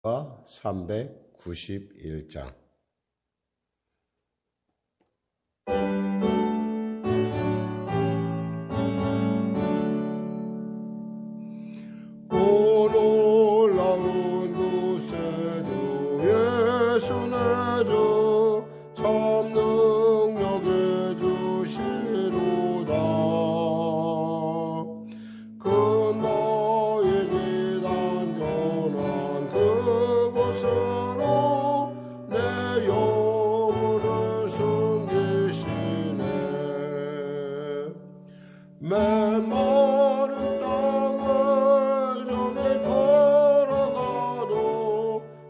391장. 오 놀라운 구세주 예수의 주 참 능력의 주시로다. 그 너희 및 안전한 그곳으로 내 영혼을 숨기시네. 메마른 땅을 정에 걸어가도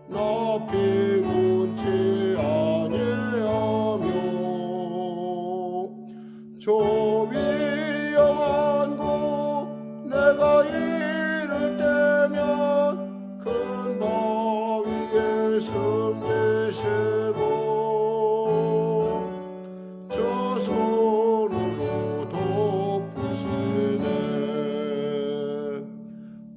높이 운치 아니하며 저 위험한 곳 내가 이를 때면 큰 바위에 숨기시고 저 손으로 덮으시네.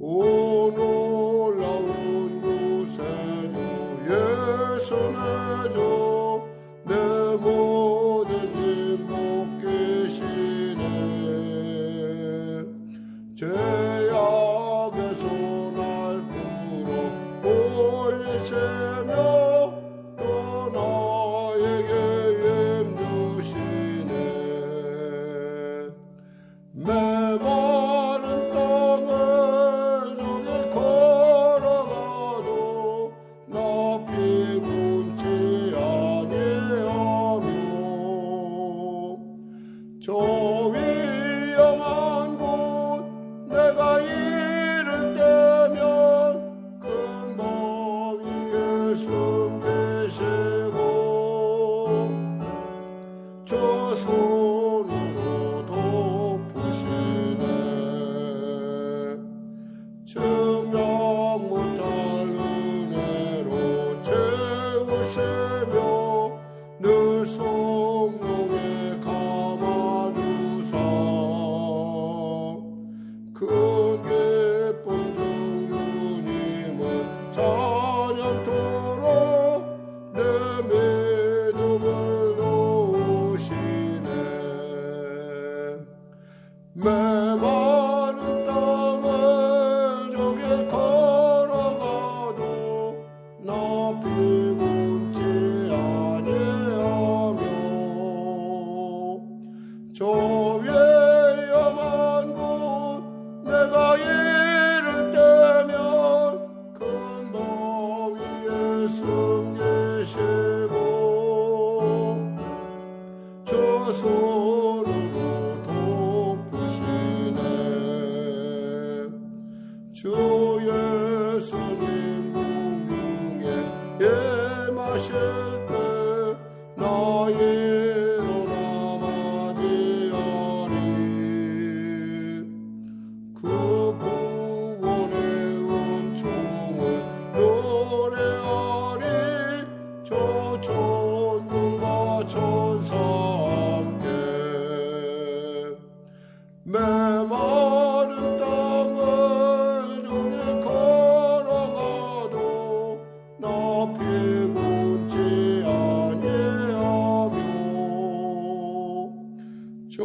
오 놀라운 구세주 예수의 주 내 모든 힘 복기시네. 죄악에서 날 끌어 올리시며 또 나에게 힘 주시네. 메마른 땅을 정에 걸어가도 높이 운치 아니하며 저 위험한 곳 내가 이를 때면 큰 바위에 숨기시고 저 손으로 덮으시네. 증명 못할 은혜로 채우시며 늘 성령에 감아주사 큰 기쁨 중 주님을 찬양토록 내 믿음을 놓으시네. 메마른 땅을 정에 걸어가도 높이 운치 아니하며 저 위험한 곳 내가 이를 때면 큰 바위에 숨기시고 저 손으로 덮으시네. 주 예수님 공중에 임하실 때 나 일어나마지하리. 그 구원의 은총을 노래하리. 저 천군과 천사 함께 메마른 땅을 정에 걸어가도 높이 운치 아니하며 저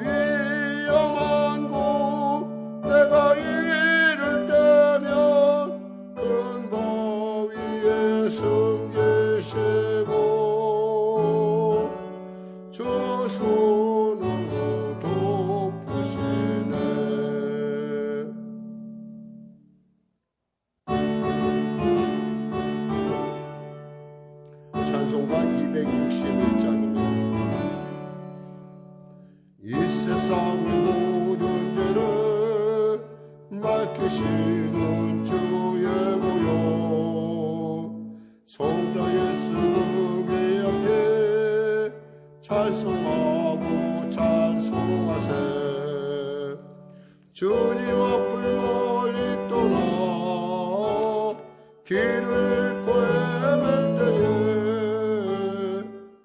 위험한 곳 내가 이를 때면 큰 바위에 숨기시고 저 손으로 덮으시네. 찬송가 261장입니다. 이 세상의 모든 죄를 밝히시는 주의 보혈 성자 예수 그 앞에 찬송하고 찬송하세. 주님 앞을 멀리 떠나 길을 잃고 헤맬 때에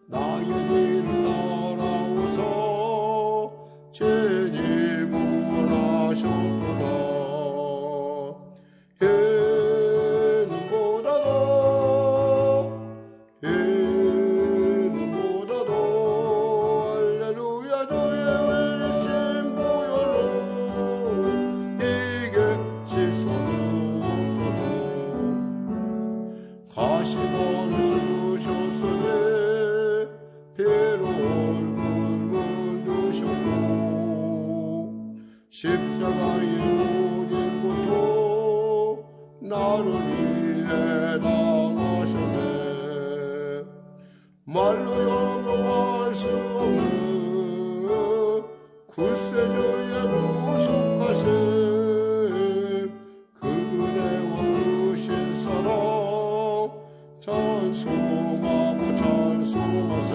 나의 길을 따라오서 죄인이 구원하셨도다. 해는 보다 가시관을 쓰셨으니 피로 얼굴을 드셨고 십자가의 모진 고통 나를 위해 당하셨네. 말로 영어할 수 없는 구세주의 우습가심 그 은혜와 크신 사랑 찬송하고 찬송하세.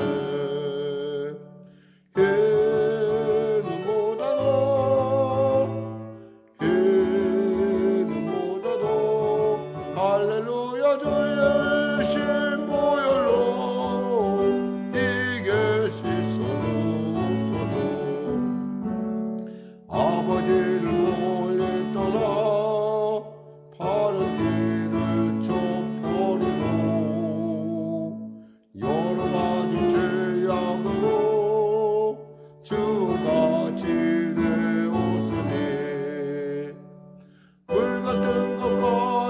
해는 못하도 할렐루야 주의 신 보혈로 이게 씻어주옵소서. 아버지를 멀리 떠나 바른 길을 쫓버리고 여러 가지 죄악으로 지금까지 내었으니 물 같은 것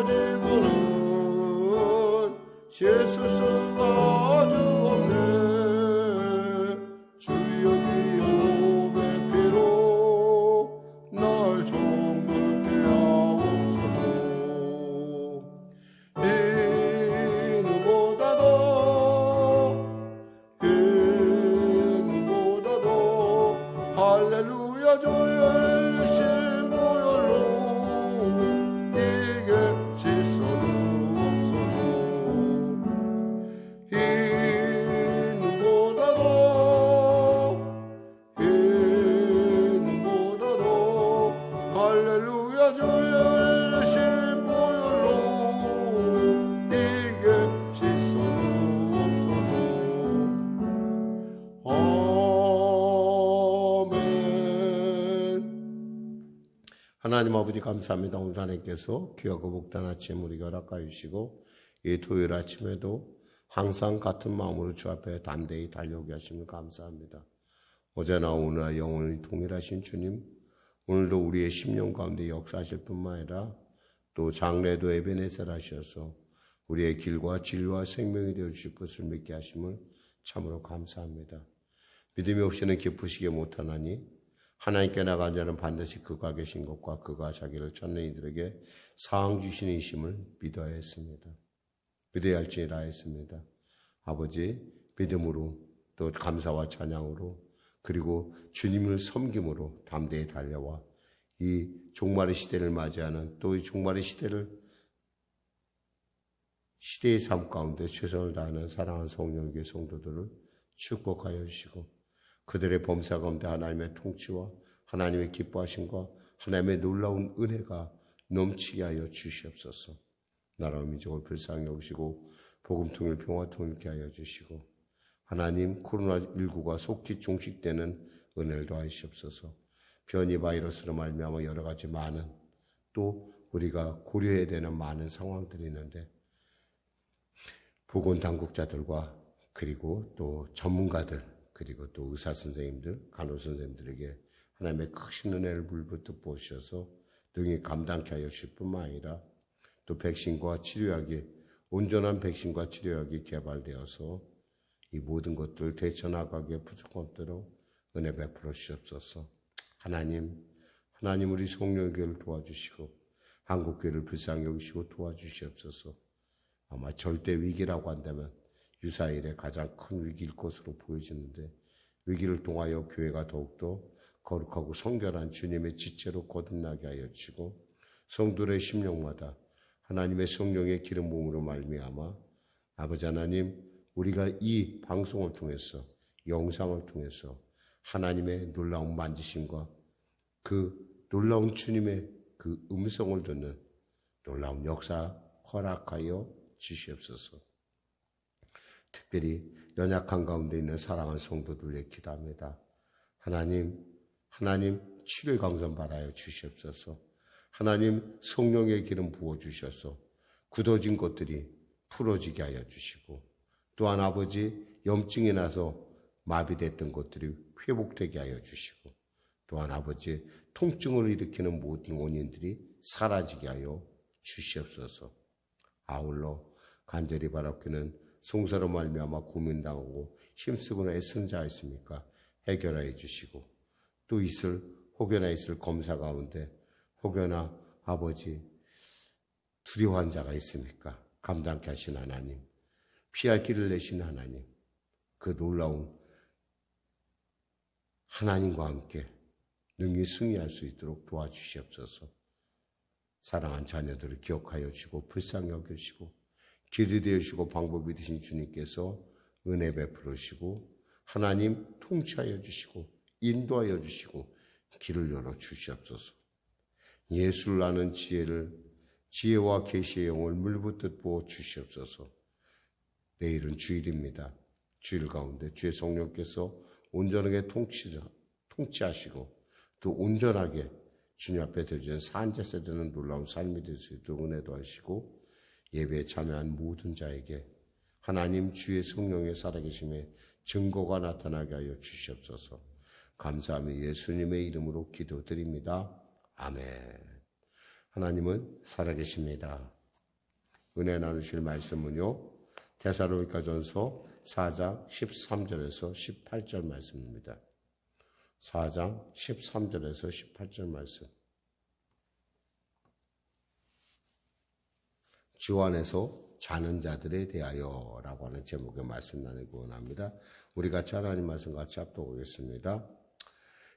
가지고는 씻을 수가 아주 없네. 주여 귀한 몸의 피로 날 정결케 하옵소서. 이는 못하도 할렐루야 주의 신 보혈로 이게 씻어주옵소서. 이는 못하도 할렐루야 주의 신 보혈로 이게 씻어주옵소서. 아멘. 하나님 아버지 감사합니다. 오늘 하나님께서 귀하고 복된 아침 우리가 허락하여 주시고 이 토요일 아침에도 항상 같은 마음으로 주 앞에 담대히 달려오게 하심을 감사합니다. 어제나 오늘나 영원히 동일하신 주님, 오늘도 우리의 심령 가운데 역사하실 뿐만 아니라 또 장래도 에베네셀 하셔서 우리의 길과 진리와 생명이 되어주실 것을 믿게 하심을 참으로 감사합니다. 믿음이 없이는 기쁘시게 못하나니 하나님께 나간 자는 반드시 그가 계신 것과 그가 자기를 찾는 이들에게 사항 주시는 이심을 믿어야 했습니다. 믿어야 할지라 했습니다. 아버지, 믿음으로 또 감사와 찬양으로 그리고 주님을 섬김으로 담대히 달려와 이 종말의 시대를 맞이하는 또 이 종말의 시대의 삶 가운데 최선을 다하는 사랑하는 성령교회 성도들을 축복하여 주시고 그들의 범사 가운데 하나님의 통치와 하나님의 기뻐하심과 하나님의 놀라운 은혜가 넘치게 하여 주시옵소서. 나라와 민족을 불쌍히 여기시고 복음통일 평화통일케 하여 주시고 하나님 코로나19가 속히 종식되는 은혜를 더하시옵소서. 변이 바이러스로 말미암아 여러 가지 많은 또 우리가 고려해야 되는 많은 상황들이 있는데 보건당국자들과 그리고 또 전문가들 그리고 또 의사선생님들, 간호선생님들에게 하나님의 크신 은혜를 물부터 보셔서 능히 감당케 하여 주실 뿐만 아니라 또 백신과 치료약이 온전한 백신과 치료약이 개발되어서 이 모든 것들을 대처나가게 부족함대로 은혜 베풀어 주시옵소서. 하나님 우리 성령교회를 도와주시고 한국교회를 불쌍히 여기시고 도와주시옵소서. 아마 절대 위기라고 한다면 유사일의 가장 큰 위기일 것으로 보여지는데 위기를 통하여 교회가 더욱더 거룩하고 성결한 주님의 지체로 거듭나게 하여 주시고 성도의 심령마다 하나님의 성령의 기름 부음으로 말미암아 아버지 하나님 우리가 이 방송을 통해서 영상을 통해서 하나님의 놀라운 만지심과 그 놀라운 주님의 그 음성을 듣는 놀라운 역사 허락하여 주시옵소서. 특별히 연약한 가운데 있는 사랑하는 성도들을 기도합니다. 하나님 치료의 강선 받아여 주시옵소서. 하나님 성령의 기름 부어주셔서 굳어진 것들이 풀어지게 하여 주시고 또한 아버지 염증이 나서 마비됐던 것들이 회복되게 하여 주시고 또한 아버지 통증을 일으키는 모든 원인들이 사라지게 하여 주시옵소서. 아울러 간절히 바라옵기는 송사로 말미암아 고민당하고 힘쓰거나 애쓰는 자가 있습니까? 해결하여 주시고 또 혹여나 있을 검사 가운데 혹여나 아버지 두려워한 자가 있습니까? 감당케 하신 하나님, 피할 길을 내신 하나님, 그 놀라운 하나님과 함께 능히 승리할 수 있도록 도와주시옵소서. 사랑한 자녀들을 기억하여 주시고 불쌍히 여겨주시고 길이 되어주시고 방법이 되신 주님께서 은혜 베풀으시고 하나님 통치하여 주시고 인도하여 주시고 길을 열어 주시옵소서. 예수를 아는 지혜와 계시의 영을 물붓듯 부어 주시옵소서. 내일은 주일입니다. 주일 가운데 주의 성령께서 온전하게 통치하시고 또 온전하게 주님 앞에 드려진 산제세 되는 놀라운 삶이 될 수 있도록 은혜도 하시고 예배에 참여한 모든 자에게 하나님 주의 성령의 살아계심의 증거가 나타나게 하여 주시옵소서. 감사하며 예수님의 이름으로 기도드립니다. 아멘. 하나님은 살아계십니다. 은혜 나누실 말씀은요, 데살로니가전서 4장 13절에서 18절 말씀입니다. 4장 13절에서 18절 말씀. 주 안에서 자는 자들에 대하여 라고 하는 제목의 말씀 나누기 원합니다. 우리 같이 하나님 말씀 같이 합독하겠습니다.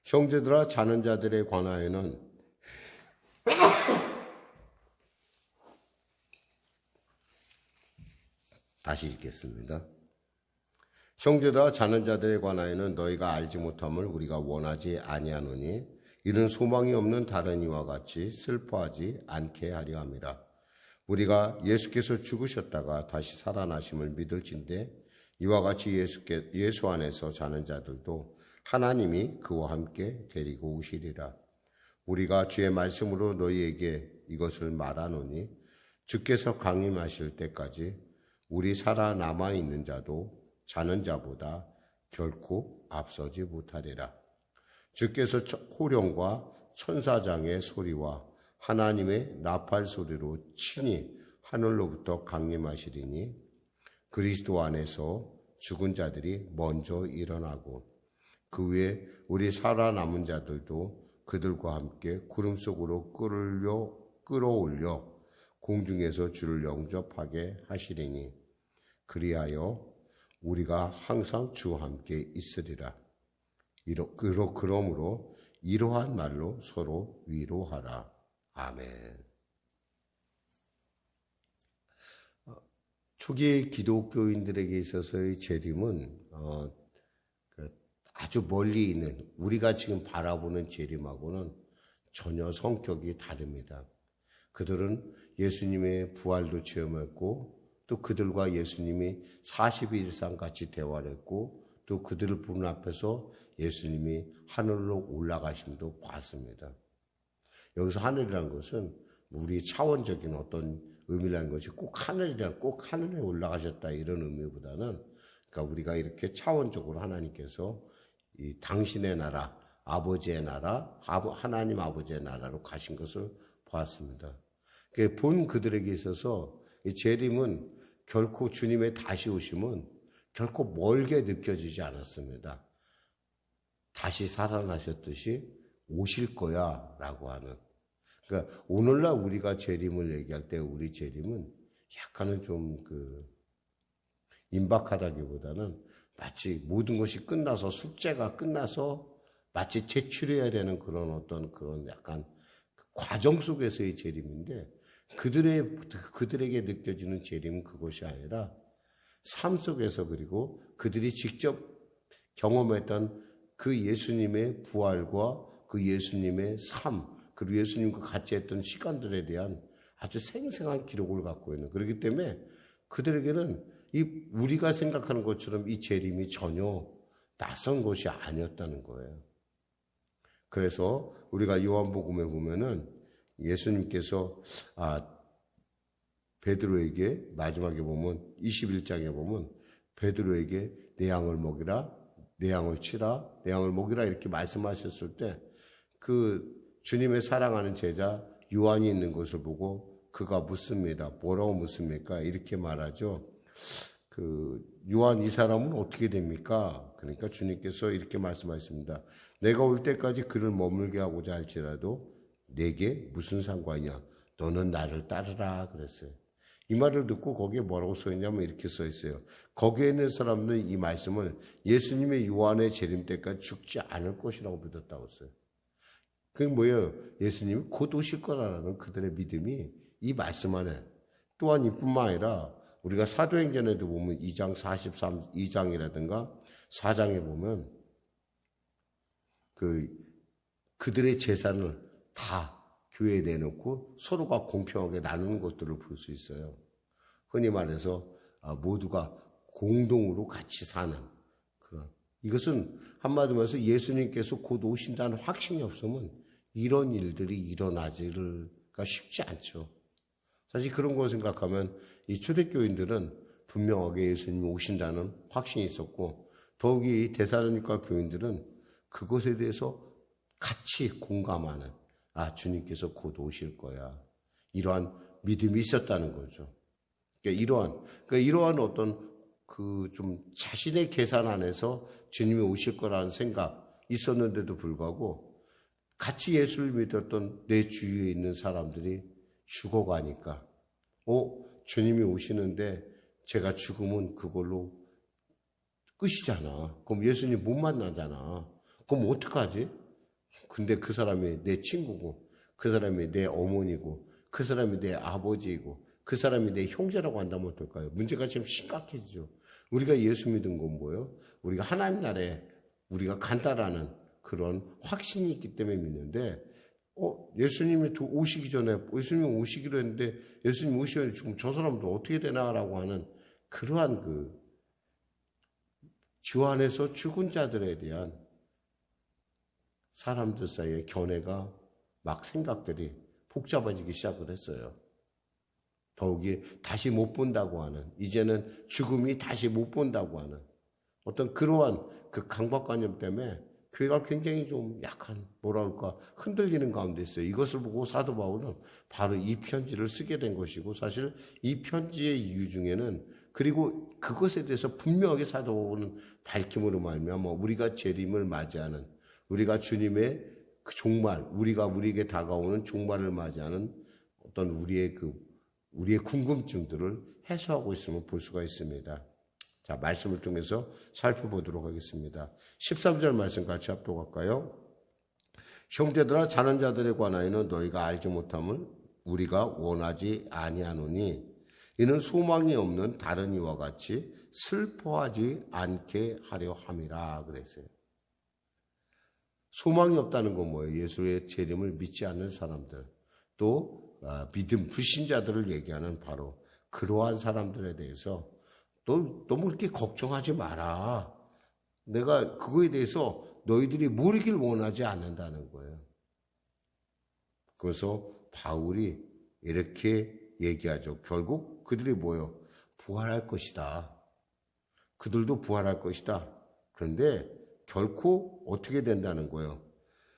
형제들아, 자는 자들에 관하여는 다시 읽겠습니다. 형제들아, 자는 자들에 관하여는 너희가 알지 못함을 우리가 원하지 아니하노니 이는 소망이 없는 다른 이와 같이 슬퍼하지 않게 하려 함이라. 우리가 예수께서 죽으셨다가 다시 살아나심을 믿을진대 이와 같이 예수 안에서 자는 자들도 하나님이 그와 함께 데리고 오시리라. 우리가 주의 말씀으로 너희에게 이것을 말하노니 주께서 강림하실 때까지 우리 살아남아 있는 자도 자는 자보다 결코 앞서지 못하리라. 주께서 호령과 천사장의 소리와 하나님의 나팔 소리로 친히 하늘로부터 강림하시리니 그리스도 안에서 죽은 자들이 먼저 일어나고 그 후에 우리 살아남은 자들도 그들과 함께 구름 속으로 끌어올려 공중에서 주를 영접하게 하시리니 그리하여 우리가 항상 주와 함께 있으리라. 그러므로 이러한 말로 서로 위로하라. 아멘. 초기 기독교인들에게 있어서의 재림은 아주 멀리 있는 우리가 지금 바라보는 재림하고는 전혀 성격이 다릅니다. 그들은 예수님의 부활도 체험했고 또 그들과 예수님이 40일 이상 같이 대화를 했고 또 그들을 보는 앞에서 예수님이 하늘로 올라가심도 봤습니다. 여기서 하늘이라는 것은 우리 차원적인 어떤 의미라는 것이 꼭 하늘에 올라가셨다 이런 의미보다는 그러니까 우리가 이렇게 차원적으로 하나님께서 이 당신의 나라, 아버지의 나라, 하나님 아버지의 나라로 가신 것을 보았습니다. 본 그들에게 있어서 이 재림은 결코 주님의 다시 오심은 결코 멀게 느껴지지 않았습니다. 다시 살아나셨듯이 오실 거야 라고 하는. 그러니까 오늘날 우리가 재림을 얘기할 때 우리 재림은 약간은 좀 임박하다기보다는 마치 모든 것이 끝나서 숙제가 끝나서 마치 제출해야 되는 그런 약간 과정 속에서의 재림인데 그들에게 느껴지는 재림은 그것이 아니라 삶 속에서 그리고 그들이 직접 경험했던 그 예수님의 부활과 그 예수님의 삶 그리고 예수님과 같이 했던 시간들에 대한 아주 생생한 기록을 갖고 있는 그렇기 때문에 그들에게는 우리가 생각하는 것처럼 이 재림이 전혀 낯선 것이 아니었다는 거예요. 그래서 우리가 요한복음에 보면은 예수님께서 베드로에게 마지막에 보면 21장에 보면 베드로에게 내 양을 먹이라, 내 양을 치라, 내 양을 먹이라 이렇게 말씀하셨을 때 그 주님의 사랑하는 제자 요한이 있는 것을 보고 그가 묻습니다. 뭐라고 묻습니까? 이렇게 말하죠. 요한 이 사람은 어떻게 됩니까? 그러니까 주님께서 이렇게 말씀하셨습니다. 내가 올 때까지 그를 머물게 하고자 할지라도 내게 무슨 상관이야? 너는 나를 따르라 그랬어요. 이 말을 듣고 거기에 뭐라고 써 있냐면 이렇게 써 있어요. 거기에 있는 사람들은 이 말씀을 예수님의 요한의 재림 때까지 죽지 않을 것이라고 믿었다고 써요. 그게 뭐예요? 예수님이 곧 오실 거라는 그들의 믿음이 이 말씀 안에, 또한 이뿐만 아니라 우리가 사도행전에도 보면 2장 2장이라든가 4장에 보면 그들의 재산을 다 교회에 내놓고 서로가 공평하게 나누는 것들을 볼 수 있어요. 흔히 말해서 모두가 공동으로 같이 사는 그런. 이것은 한마디로 해서 예수님께서 곧 오신다는 확신이 없으면 이런 일들이 일어나기가 쉽지 않죠. 사실 그런 거 생각하면 이 초대교인들은 분명하게 예수님이 오신다는 확신이 있었고, 더욱이 데살로니가 교인들은 그것에 대해서 같이 공감하는, 주님께서 곧 오실 거야, 이러한 믿음이 있었다는 거죠. 그러니까 이러한 어떤 좀 자신의 계산 안에서 주님이 오실 거라는 생각 있었는데도 불구하고 같이 예수를 믿었던 내 주위에 있는 사람들이 죽어가니까, 주님이 오시는데 제가 죽으면 그걸로 끝이잖아. 그럼 예수님 못 만나잖아. 그럼 어떡하지? 근데 그 사람이 내 친구고, 그 사람이 내 어머니고, 그 사람이 내 아버지이고, 그 사람이 내 형제라고 한다면 어떨까요? 문제가 지금 심각해지죠. 우리가 예수 믿은 건 뭐예요? 우리가 하나님 나라에 우리가 간다라는 그런 확신이 있기 때문에 믿는데, 예수님이 오시기 전에, 예수님이 오시기로 했는데, 예수님 오시기 전에 지금 저 사람도 어떻게 되나라고 하는 그러한 주 안에서 죽은 자들에 대한 사람들 사이의 견해가 막 생각들이 복잡해지기 시작을 했어요. 더욱이 다시 못 본다고 하는, 이제는 죽음이 다시 못 본다고 하는 어떤 그러한 강박관념 때문에 교회가 굉장히 좀 약한, 흔들리는 가운데 있어요. 이것을 보고 사도 바울은 바로 이 편지를 쓰게 된 것이고, 사실 이 편지의 이유 중에는, 그리고 그것에 대해서 분명하게 사도 바울은 밝힘으로 말미암아 우리가 재림을 맞이하는, 우리가 주님의 종말, 우리에게 다가오는 종말을 맞이하는 어떤 우리의 궁금증들을 해소하고 있음을 볼 수가 있습니다. 자, 말씀을 통해서 살펴보도록 하겠습니다. 13절 말씀 같이 합독할까요? 형제들아, 자는 자들에 관하여는 너희가 알지 못함을 우리가 원하지 아니하노니 이는 소망이 없는 다른 이와 같이 슬퍼하지 않게 하려 함이라 그랬어요. 소망이 없다는 건 뭐예요? 예수의 재림을 믿지 않는 사람들, 또 믿음 불신자들을 얘기하는 바로 그러한 사람들에 대해서 너무 그렇게 걱정하지 마라. 내가 그거에 대해서 너희들이 모르길 원하지 않는다는 거예요. 그래서 바울이 이렇게 얘기하죠. 결국 그들이 뭐예요? 부활할 것이다. 그들도 부활할 것이다. 그런데 결코 어떻게 된다는 거예요?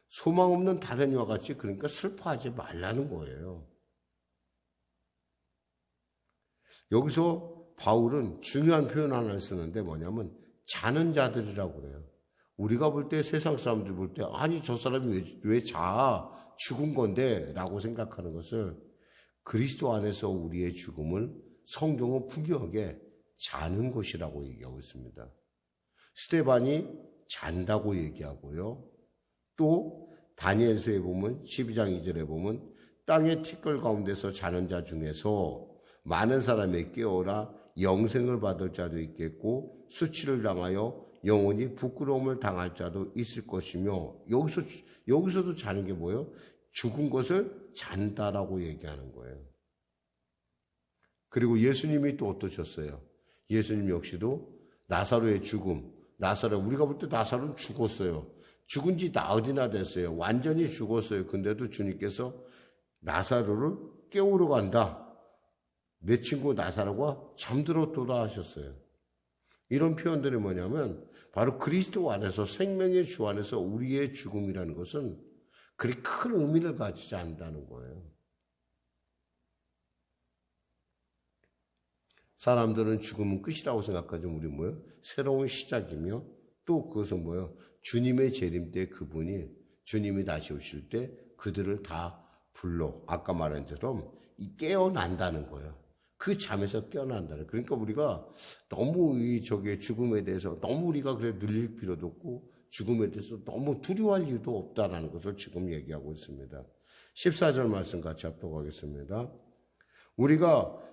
소망 없는 다른 이와 같이, 그러니까 슬퍼하지 말라는 거예요. 여기서 바울은 중요한 표현 하나를 쓰는데 뭐냐면 자는 자들이라고 그래요. 우리가 볼 때, 세상 사람들 볼 때, 아니 저 사람이 왜 자? 죽은 건데 라고 생각하는 것을, 그리스도 안에서 우리의 죽음을 성경은 분명하게 자는 것이라고 얘기하고 있습니다. 스데반이 잔다고 얘기하고요. 또 다니엘서에 보면 12장 2절에 보면 땅의 티끌 가운데서 자는 자 중에서 많은 사람이 깨어라 영생을 받을 자도 있겠고 수치를 당하여 영원히 부끄러움을 당할 자도 있을 것이며, 여기서도 자는 게 뭐예요? 죽은 것을 잔다라고 얘기하는 거예요. 그리고 예수님이 또 어떠셨어요? 예수님 역시도 나사로의 죽음, 우리가 볼 때 나사로는 죽었어요. 죽은 지 나흘이나 됐어요. 완전히 죽었어요. 근데도 주님께서 나사로를 깨우러 간다. 내 친구 나사로가 잠들었도다 하셨어요. 이런 표현들이 뭐냐면 바로 그리스도 안에서, 생명의 주 안에서 우리의 죽음이라는 것은 그리 큰 의미를 가지지 않는다는 거예요. 사람들은 죽음은 끝이라고 생각하지만 우리 뭐예요? 새로운 시작이며 또 그것은 뭐예요? 주님의 재림 때 그분이 주님이 다시 오실 때 그들을 다 불러 아까 말한 것처럼 깨어난다는 거예요. 그 잠에서 깨어난다는. 그러니까 우리가 너무 죽음에 대해서 너무 우리가 그래 눌릴 필요도 없고 죽음에 대해서 너무 두려워할 이유도 없다라는 것을 지금 얘기하고 있습니다. 14절 말씀 같이 합독하겠습니다. 우리가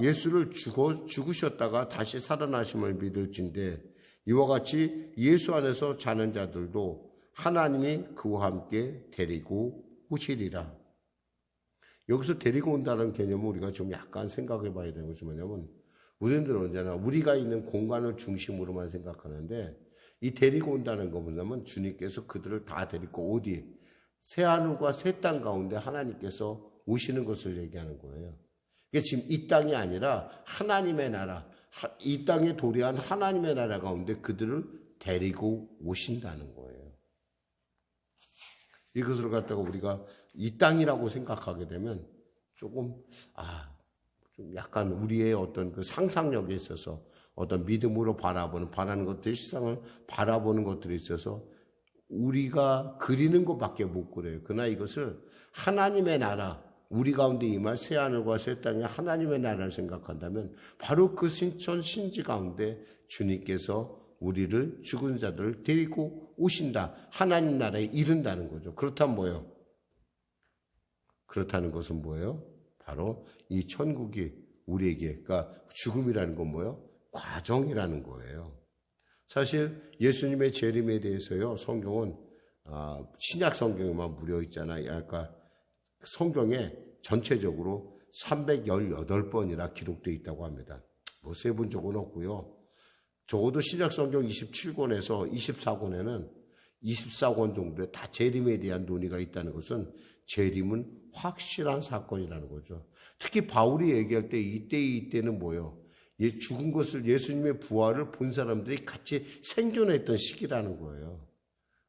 예수를 죽으셨다가 다시 살아나심을 믿을진데 이와 같이 예수 안에서 자는 자들도 하나님이 그와 함께 데리고 오시리라. 여기서 데리고 온다는 개념은 우리가 좀 약간 생각해 봐야 되는 것이 뭐냐면 우리들은 언제나 우리가 있는 공간을 중심으로만 생각하는데 이 데리고 온다는 건 뭐냐면 주님께서 그들을 다 데리고 어디 새하늘과 새 땅 가운데 하나님께서 오시는 것을 얘기하는 거예요. 이게 지금 이 땅이 아니라 하나님의 나라, 이 땅에 도래한 하나님의 나라 가운데 그들을 데리고 오신다는 거예요. 이것을 갖다가 우리가 이 땅이라고 생각하게 되면 조금 좀 약간 우리의 어떤 그 상상력에 있어서 어떤 믿음으로 바라는 것들, 세상을 바라보는 것들이 있어서 우리가 그리는 것밖에 못 그려요. 그러나 이것을 하나님의 나라, 우리 가운데 임할 새하늘과 새 땅의 하나님의 나라를 생각한다면 바로 그 신천 신지 가운데 주님께서 우리를 죽은 자들을 데리고 오신다. 하나님 나라에 이른다는 거죠. 그렇다면 뭐예요? 그렇다는 것은 뭐예요? 바로 이 천국이 우리에게, 그러니까 죽음이라는 건 뭐예요? 과정이라는 거예요. 사실 예수님의 재림에 대해서요, 성경은 신약 성경에만 무려 있잖아요. 그러니까 성경에 전체적으로 318번이나 기록되어 있다고 합니다. 뭐 세본 적은 없고요. 적어도 신약 성경 27권에서 24권에는 24권 정도에 다 재림에 대한 논의가 있다는 것은 재림은 확실한 사건이라는 거죠. 특히 바울이 얘기할 때 이때는 뭐예요? 죽은 것을 예수님의 부활을 본 사람들이 같이 생존했던 시기라는 거예요.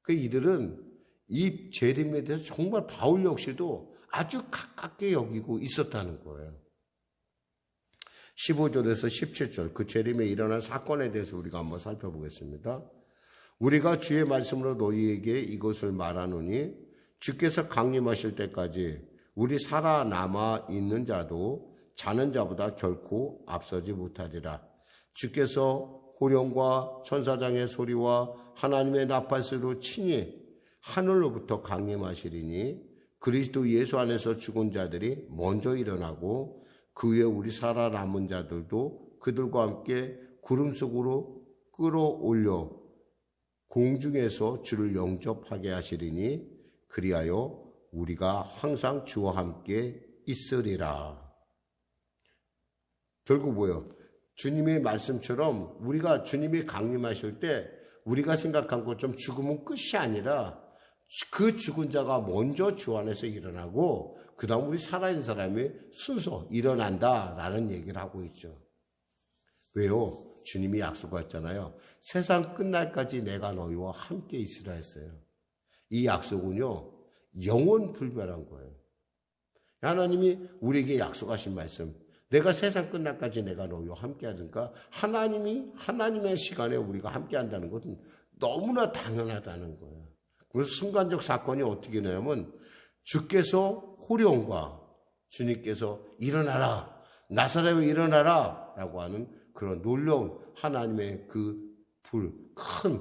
그 이들은 이 재림에 대해서 정말 바울 역시도 아주 가깝게 여기고 있었다는 거예요. 15절에서 17절 그 재림에 일어난 사건에 대해서 우리가 한번 살펴보겠습니다. 우리가 주의 말씀으로 너희에게 이것을 말하노니 주께서 강림하실 때까지 우리 살아남아 있는 자도 자는 자보다 결코 앞서지 못하리라. 주께서 호령과 천사장의 소리와 하나님의 나팔소리로 친히 하늘로부터 강림하시리니 그리스도 예수 안에서 죽은 자들이 먼저 일어나고 그 위에 우리 살아남은 자들도 그들과 함께 구름 속으로 끌어올려 공중에서 주를 영접하게 하시리니 그리하여 우리가 항상 주와 함께 있으리라. 결국 뭐예요? 주님의 말씀처럼 우리가 주님이 강림하실 때 우리가 생각한 것처럼 죽음은 끝이 아니라 그 죽은 자가 먼저 주 안에서 일어나고 그 다음 우리 살아있는 사람이 순서 일어난다라는 얘기를 하고 있죠. 왜요? 주님이 약속했잖아요. 세상 끝날까지 내가 너희와 함께 있으라 했어요. 이 약속은요, 영원 불변한 거예요. 하나님이 우리에게 약속하신 말씀, 내가 세상 끝날까지 내가 너희와 함께 하니까 하나님의 시간에 우리가 함께 한다는 것은 너무나 당연하다는 거예요. 그래서 순간적 사건이 어떻게 되냐면 주께서 호령과 주님께서 일어나라, 나사렛에 일어나라 라고 하는 그런 놀라운 하나님의 그 큰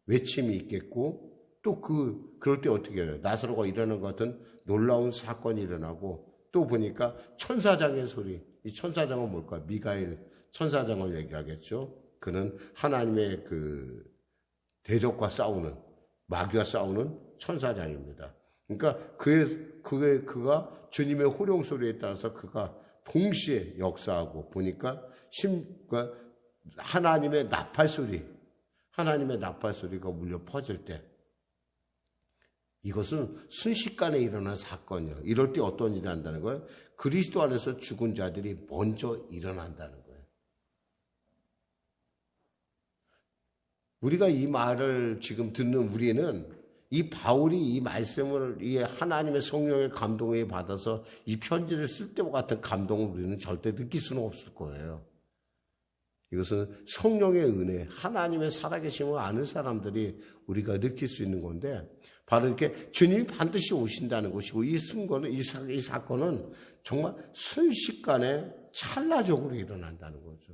외침이 있겠고 또 그럴 때 어떻게 해요? 나사로가 일어나는 것 같은 놀라운 사건이 일어나고 또 보니까 천사장의 소리, 이 천사장은 뭘까? 미가엘 천사장을 얘기하겠죠. 그는 하나님의 그 대적과 싸우는 마귀와 싸우는 천사장입니다. 그러니까 그가 주님의 호령 소리에 따라서 그가 동시에 역사하고 보니까 하나님의 나팔 소리가 울려 퍼질 때 이것은 순식간에 일어난 사건이에요. 이럴 때 어떤 일이 한다는 거예요? 그리스도 안에서 죽은 자들이 먼저 일어난다는 거예요. 우리가 이 말을 지금 듣는 우리는 이 바울이 이 말씀을 이 하나님의 성령의 감동에 받아서 이 편지를 쓸 때와 같은 감동을 우리는 절대 느낄 수는 없을 거예요. 이것은 성령의 은혜, 하나님의 살아계심을 아는 사람들이 우리가 느낄 수 있는 건데, 바로 이렇게 주님이 반드시 오신다는 것이고, 이 사건은 정말 순식간에 찰나적으로 일어난다는 거죠.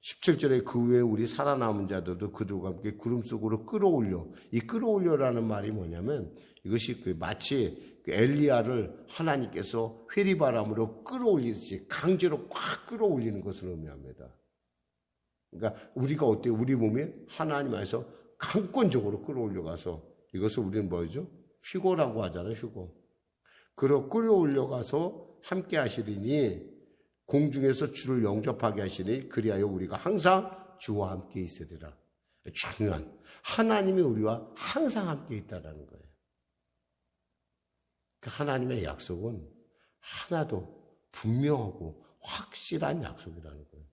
17절에 그 후에 우리 살아남은 자들도 그들과 함께 구름 속으로 끌어올려. 이 끌어올려라는 말이 뭐냐면, 이것이 마치 엘리야를 하나님께서 회리바람으로 끌어올리듯이 강제로 꽉 끌어올리는 것을 의미합니다. 그러니까 우리가 어때요? 우리 몸이 하나님 안에서 강권적으로 끌어올려가서, 이것을 우리는 뭐죠? 휴거라고 하잖아요, 휴거. 끌어올려가서 함께 하시리니, 공중에서 주를 영접하게 하시니, 그리하여 우리가 항상 주와 함께 있으리라. 중요한, 하나님이 우리와 항상 함께 있다라는 거예요. 그 하나님의 약속은 하나도 분명하고 확실한 약속이라는 거예요.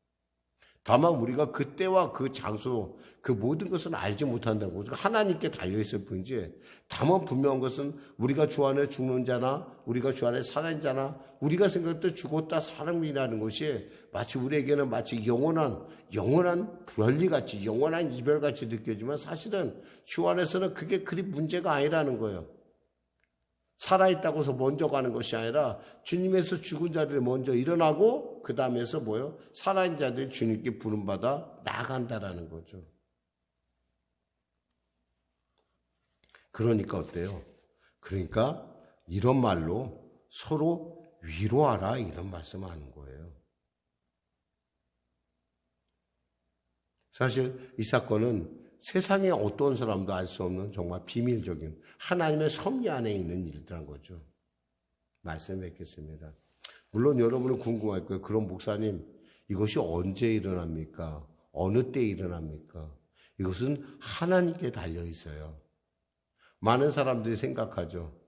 다만 우리가 그때와 그 장소, 그 모든 것은 알지 못한다고, 하나님께 달려있을 뿐이지, 다만 분명한 것은 우리가 주 안에 죽는 자나 우리가 주 안에 살아있는 자나 우리가 생각할 죽었다 사람이라는 것이 마치 우리에게는 마치 영원한 별리같이, 영원한 이별같이 느껴지지만, 사실은 주 안에서는 그게 그리 문제가 아니라는 거예요. 살아있다고 해서 먼저 가는 것이 아니라 주님에서 죽은 자들이 먼저 일어나고, 그 다음에서 뭐요? 살아있는 자들이 주님께 부름받아 나간다라는 거죠. 그러니까 어때요? 그러니까 이런 말로 서로 위로하라, 이런 말씀 하는 거예요. 사실 이 사건은 세상에 어떤 사람도 알 수 없는 정말 비밀적인 하나님의 섭리 안에 있는 일들한 거죠. 말씀 뵙겠습니다. 물론 여러분은 궁금할 거예요. 그럼 목사님, 이것이 언제 일어납니까? 어느 때 일어납니까? 이것은 하나님께 달려 있어요. 많은 사람들이 생각하죠.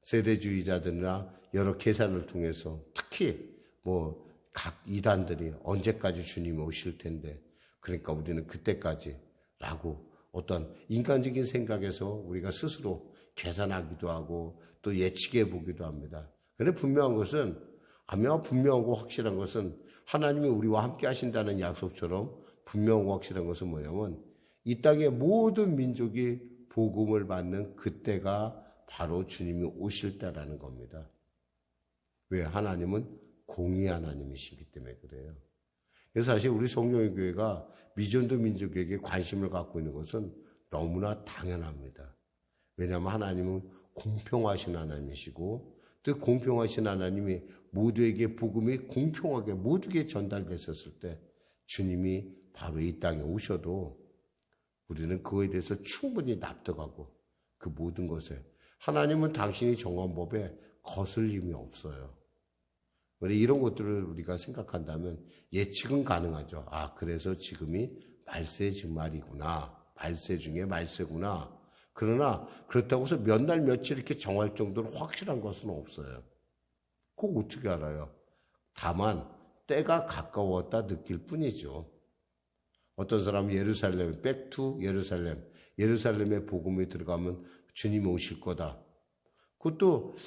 세대주의자들이나 여러 계산을 통해서, 특히 각 이단들이 언제까지 주님이 오실 텐데, 그러니까 우리는 그때까지라고 어떤 인간적인 생각에서 우리가 스스로 계산하기도 하고 또 예측해 보기도 합니다. 그런데 분명한 것은, 분명하고 확실한 것은, 하나님이 우리와 함께 하신다는 약속처럼 분명하고 확실한 것은 뭐냐면, 이 땅의 모든 민족이 복음을 받는 그때가 바로 주님이 오실 때라는 겁니다. 왜? 하나님은 공의 하나님이시기 때문에 그래요. 그래서 사실 우리 성령교회가 미전도 민족에게 관심을 갖고 있는 것은 너무나 당연합니다. 왜냐하면 하나님은 공평하신 하나님이시고, 또 공평하신 하나님이 모두에게 복음이 공평하게 모두에게 전달됐었을 때 주님이 바로 이 땅에 오셔도 우리는 그거에 대해서 충분히 납득하고, 그 모든 것에 하나님은 당신이 정한 법에 거슬림이 없어요. 이런 것들을 우리가 생각한다면 예측은 가능하죠. 그래서 지금이 말세 증말이구나. 말세 중에 말세구나. 그러나 그렇다고 해서 몇 날 며칠 이렇게 정할 정도로 확실한 것은 없어요. 그거 어떻게 알아요? 다만 때가 가까웠다 느낄 뿐이죠. 어떤 사람은 예루살렘, 백투 예루살렘, 예루살렘의 복음에 들어가면 주님이 오실 거다. 그것도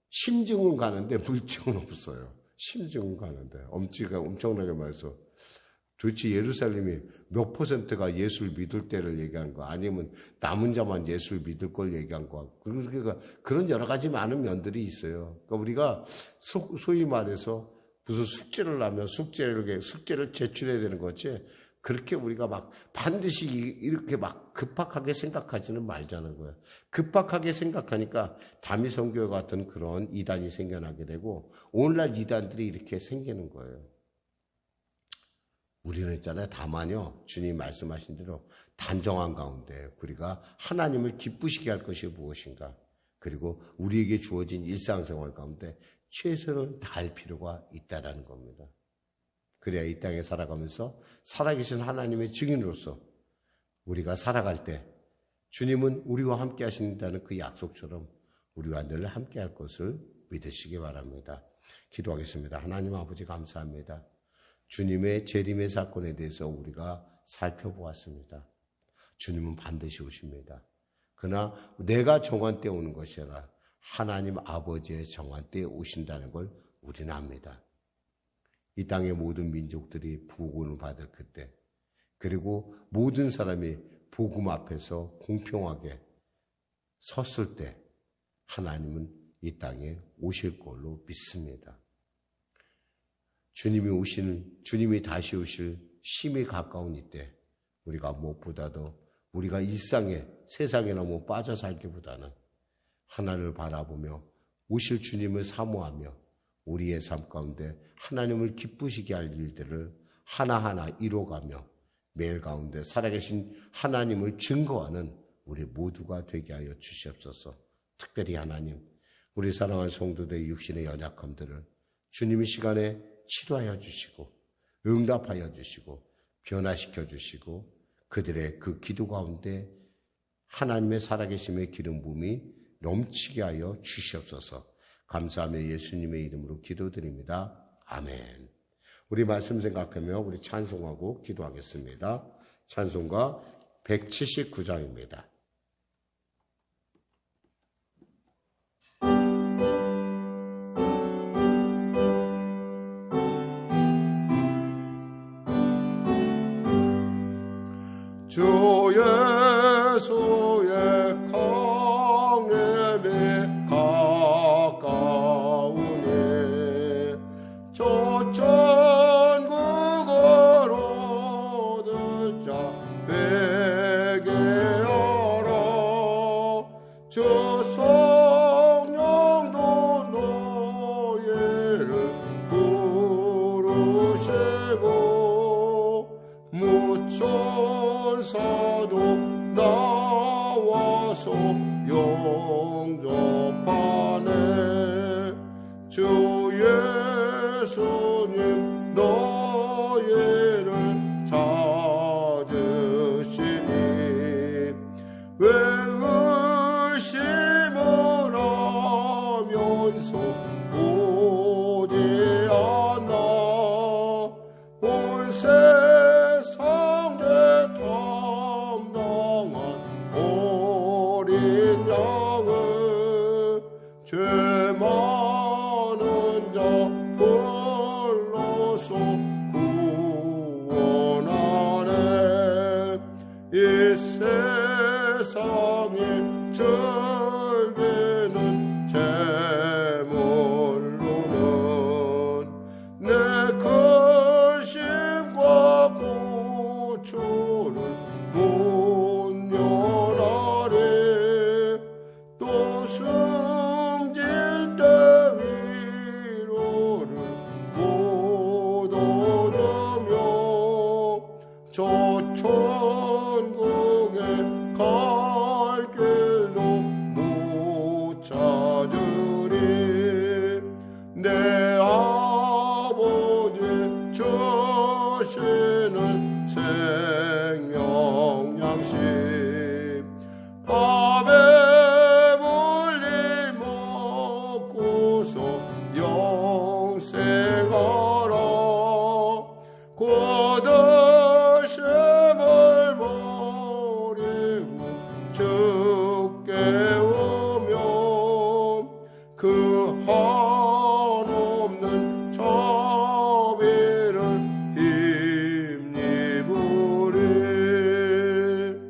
심증은 가는데 물증은 없어요. 심증은 가는데 엄청나게 말해서 도대체 예루살렘이 몇 퍼센트가 예수를 믿을 때를 얘기한 거, 아니면 남은 자만 예수를 믿을 걸 얘기한 거, 그러니까 그런 여러 가지 많은 면들이 있어요. 그러니까 우리가 소위 말해서 무슨 숙제를 하면 숙제를 제출해야 되는 거지, 그렇게 우리가 막 반드시 이렇게 막 급박하게 생각하지는 말자는 거예요. 급박하게 생각하니까 다미성교회 같은 그런 이단이 생겨나게 되고, 오늘날 이단들이 이렇게 생기는 거예요. 우리는 있잖아요. 다만요, 주님 말씀하신 대로 단정한 가운데 우리가 하나님을 기쁘시게 할 것이 무엇인가, 그리고 우리에게 주어진 일상생활 가운데 최선을 다할 필요가 있다는 겁니다. 그래야 이 땅에 살아가면서 살아계신 하나님의 증인으로서 우리가 살아갈 때 주님은 우리와 함께 하신다는 그 약속처럼 우리와 늘 함께 할 것을 믿으시기 바랍니다. 기도하겠습니다. 하나님 아버지 감사합니다. 주님의 재림의 사건에 대해서 우리가 살펴보았습니다. 주님은 반드시 오십니다. 그러나 내가 정한 때 오는 것이 아니라 하나님 아버지의 정한 때에 오신다는 걸 우리는 압니다. 이 땅의 모든 민족들이 부흥을 받을 그때, 그리고 모든 사람이 복음 앞에서 공평하게 섰을 때 하나님은 이 땅에 오실 걸로 믿습니다. 주님이 다시 오실 심히 가까운 이때 우리가 무엇보다도 우리가 일상에 세상에 너무 빠져 살기보다는 하나님을 바라보며 오실 주님을 사모하며 우리의 삶 가운데 하나님을 기쁘시게 할 일들을 하나하나 이뤄가며 매일 가운데 살아계신 하나님을 증거하는 우리 모두가 되게 하여 주시옵소서. 특별히 하나님, 우리 사랑하는 성도들의 육신의 연약함들을 주님이 시간에 치료하여 주시고 응답하여 주시고 변화시켜 주시고 그들의 그 기도 가운데 하나님의 살아계심의 기름 부음이 넘치게 하여 주시옵소서. 감사하며 예수님의 이름으로 기도드립니다. 아멘. 우리 말씀 생각하며 우리 찬송하고 기도하겠습니다. 찬송가 179장입니다. 주 예수의 강림이 가까우니 저 천국을 얻을 자 회개하라. 주 성령도 너희를 부르시고 무천사도 나와서 영접하네. 주 예수님 너희를 찾으시니 왜 의심을 하면서 오지 않아. 온 세상 죄 담당한 어린 양을 죄 많은 자 불러서 구원하네. 이 세상의 즐기는 재물로는 내 근심과 고초를 못 면하리. 또 숨질 때 위로를 못 얻으며 저 천국에 갈 길도 못 찾으리. 내 아버지 주시는 생명 양식 밥에 물리 먹고서 영생하라. 고드심을 버리고 주께 오면 그 한없는 자비를 힘입으리.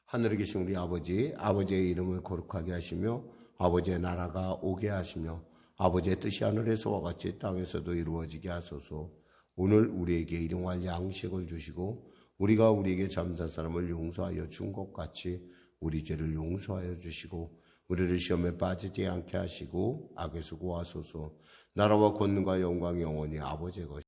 하늘에 계신 우리 아버지, 아버지의 이름을 거룩하게 하시며 아버지의 나라가 오게 하시며 아버지의 뜻이 하늘에서와 같이 땅에서도 이루어지게 하소서. 오늘 우리에게 일용할 양식을 주시고 우리가 우리에게 잘못한 사람을 용서하여 준 것 같이 우리 죄를 용서하여 주시고 우리를 시험에 빠지지 않게 하시고 악에서 구하소서. 나라와 권능과 영광이 영원히 아버지의 것이